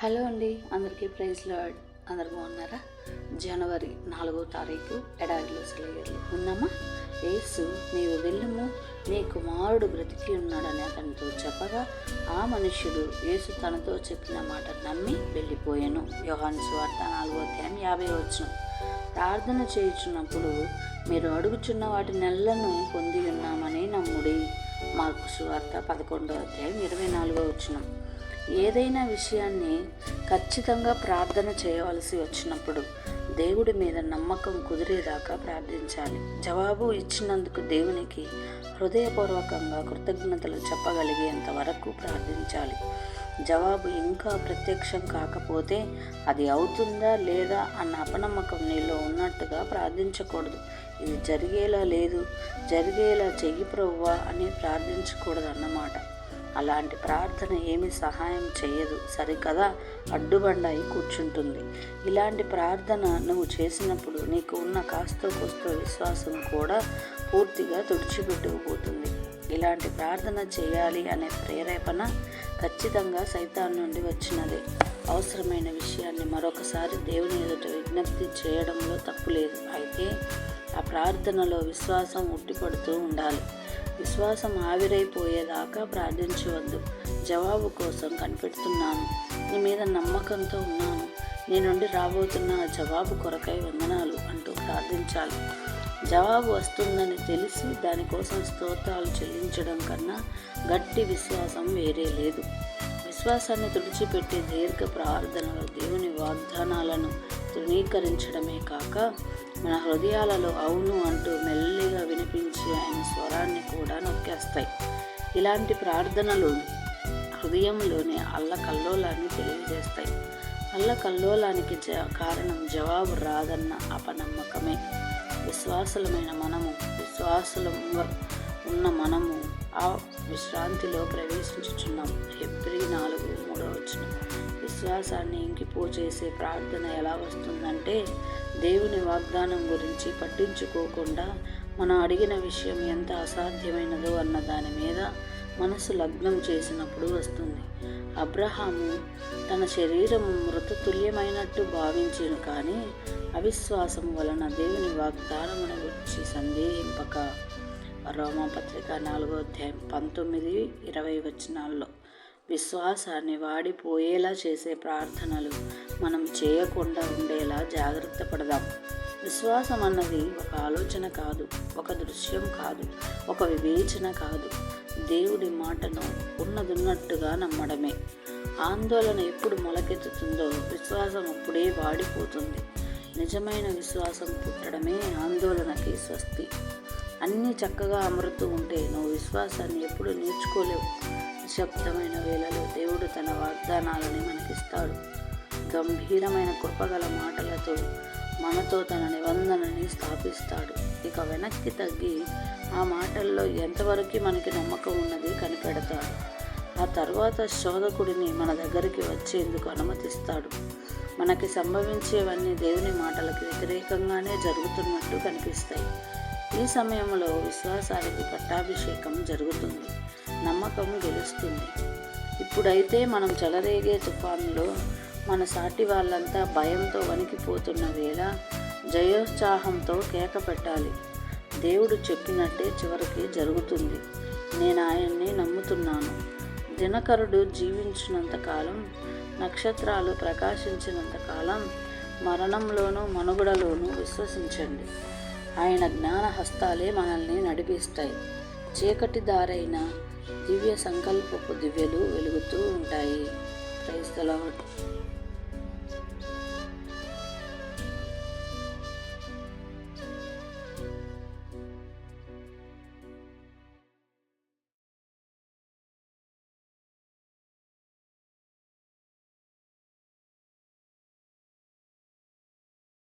Hello అండి, అందరికీ praise lord. అందరు బాగున్నారా? జనవరి 4వ తారీఖు ఎడారిలో సెలయేర్లు ఉన్నామా. యేసు నీవు వెళ్ళుము, నీ కుమారుడు బ్రతికి ఉన్నాడని అతనితో చెప్పగా ఆ మనుష్యుడు యేసు తనతో చెప్పిన మాట నమ్మి వెళ్ళిపోయాను. యోహాను సువార్త 4:50. ప్రార్థన చేయుచున్నప్పుడు మీరు అడుగుచున్న వాటి నెలను పొంది ఉన్నామని నమ్ముడి. మార్కు సువార్త 11:24. ఏదైనా విషయాన్ని ఖచ్చితంగా ప్రార్థన చేయవలసి వచ్చినప్పుడు దేవుడి మీద నమ్మకం కుదిరేదాకా ప్రార్థించాలి. జవాబు ఇచ్చినందుకు దేవునికి హృదయపూర్వకంగా కృతజ్ఞతలు చెప్పగలిగేంత వరకు ప్రార్థించాలి. జవాబు ఇంకా ప్రత్యక్షం కాకపోతే అది అవుతుందా లేదా అన్న అపనమ్మకం నీలో ఉన్నట్టుగా ప్రార్థించకూడదు. ఇది జరిగేలా లేదు, జరిగేలా చెయ్యి ప్రభువా అని ప్రార్థించకూడదు అన్నమాట. అలాంటి ప్రార్థన ఏమీ సహాయం చేయదు, సరికదా, అడ్డుబండాయి కూర్చుంటుంది. ఇలాంటి ప్రార్థన నువ్వు చేసినప్పుడు నీకు ఉన్న కాస్తో కోస్తో విశ్వాసం కూడా పూర్తిగా తుడిచిపెట్టుకుపోతుంది. ఇలాంటి ప్రార్థన చేయాలి అనే ప్రేరేపణ ఖచ్చితంగా సైతాన్ నుండి వచ్చినదే. అవసరమైన విషయాన్ని మరొకసారి దేవుని ఎదుట విజ్ఞప్తి చేయడంలో తప్పులేదు. అయితే ఆ ప్రార్థనలో విశ్వాసం ఉట్టిపడుతూ ఉండాలి. విశ్వాసం ఆవిరైపోయేదాకా ప్రార్థించవద్దు. జవాబు కోసం కనిపెడుతున్నాను, నీ మీద నమ్మకంతో ఉన్నాను, నీ నుండి రాబోతున్న జవాబు కొరకై వందనాలు అంటూ ప్రార్థించాలి. జవాబు వస్తుందని తెలిసి దానికోసం స్తోత్రాలు చెల్లించడం కన్నా గట్టి విశ్వాసం వేరే లేదు. విశ్వాసాన్ని తుడిచిపెట్టే దీర్ఘ ప్రార్థనలో దేవుని వాగ్దానాలను తృణీకరించడమే కాక మన హృదయాలలో అవును అంటూ మెల్లిగా వినిపించి ఆయన స్వరాన్ని కూడా నొక్కేస్తాయి. ఇలాంటి ప్రార్థనలు హృదయంలోని అల్లకల్లోలాన్ని తెలియజేస్తాయి. అల్లకల్లోలానికి కారణం జవాబు రాదన్న అపనమ్మకమే. విశ్వాసులమైన మనము, విశ్వాసులంగా ఉన్న మనము ఆ విశ్రాంతిలో ప్రవేశించుచున్నాం. హెబ్రీ 4:3. విశ్వాసాన్ని ఇంకిపోచేసే ప్రార్థన ఎలా వస్తుందంటే దేవుని వాగ్దానం గురించి పట్టించుకోకుండా మనం అడిగిన విషయం ఎంత అసాధ్యమైనదో అన్న దాని మీద మనసు లగ్నం చేసినప్పుడు వస్తుంది. అబ్రహాము తన శరీరం మృతతుల్యమైనట్టు భావించెను, కానీ అవిశ్వాసం వలన దేవుని వాగ్దానమును గురించి సందేహింపక. రోమాపత్రిక 4:19-20. విశ్వాసాన్ని వాడిపోయేలా చేసే ప్రార్థనలు మనం చేయకుండా ఉండేలా జాగ్రత్త పడదాం. విశ్వాసం అన్నది ఒక ఆలోచన కాదు, ఒక దృశ్యం కాదు, ఒక వివేచన కాదు. దేవుడి మాటను ఉన్నదున్నట్టుగా నమ్మడమే. ఆందోళన ఎప్పుడు మొలకెత్తుతుందో విశ్వాసం అప్పుడే వాడిపోతుంది. నిజమైన విశ్వాసం పుట్టడమే ఆందోళనకి స్వస్తి. అన్నీ చక్కగా అమరుతూ ఉంటే నువ్వు విశ్వాసాన్ని ఎప్పుడు నేర్చుకోలేవు. నిశ్శబ్దమైన వేళలో దేవుడు తన వాగ్దానాలని మనకిస్తాడు. గంభీరమైన కృపగల మాటలతో మనతో తన నిబంధనని స్థాపిస్తాడు. ఇక వెనక్కి తగ్గి ఆ మాటల్లో ఎంతవరకు మనకి నమ్మకం ఉన్నది కనిపెడతాడు. ఆ తర్వాత శోధకుడిని మన దగ్గరికి వచ్చేందుకు అనుమతిస్తాడు. మనకి సంభవించేవన్నీ దేవుని మాటలకు వ్యతిరేకంగానే జరుగుతున్నట్టు కనిపిస్తాయి. ఈ సమయంలో విశ్వాసానికి పట్టాభిషేకం జరుగుతుంది, నమ్మకం గెలుస్తుంది. ఇప్పుడైతే మనం చెలరేగే తుఫానులో మన సాటి వాళ్ళంతా భయంతో వణికిపోతున్న వేళ జయోత్సాహంతో కేక పెట్టాలి. దేవుడు చెప్పినట్టే చివరికి జరుగుతుంది. నేను ఆయన్ని నమ్ముతున్నాను. దినకరుడు జీవించినంతకాలం, నక్షత్రాలు ప్రకాశించినంతకాలం మరణంలోనూ మనుగడలోనూ విశ్వసించండి. ఆయన జ్ఞాన హస్తాలే మనల్ని నడిపిస్తాయి. చీకటి దారైన దివ్య సంకల్పపు దివ్యలు వెలుగుతూ ఉంటాయి. Praise the lord.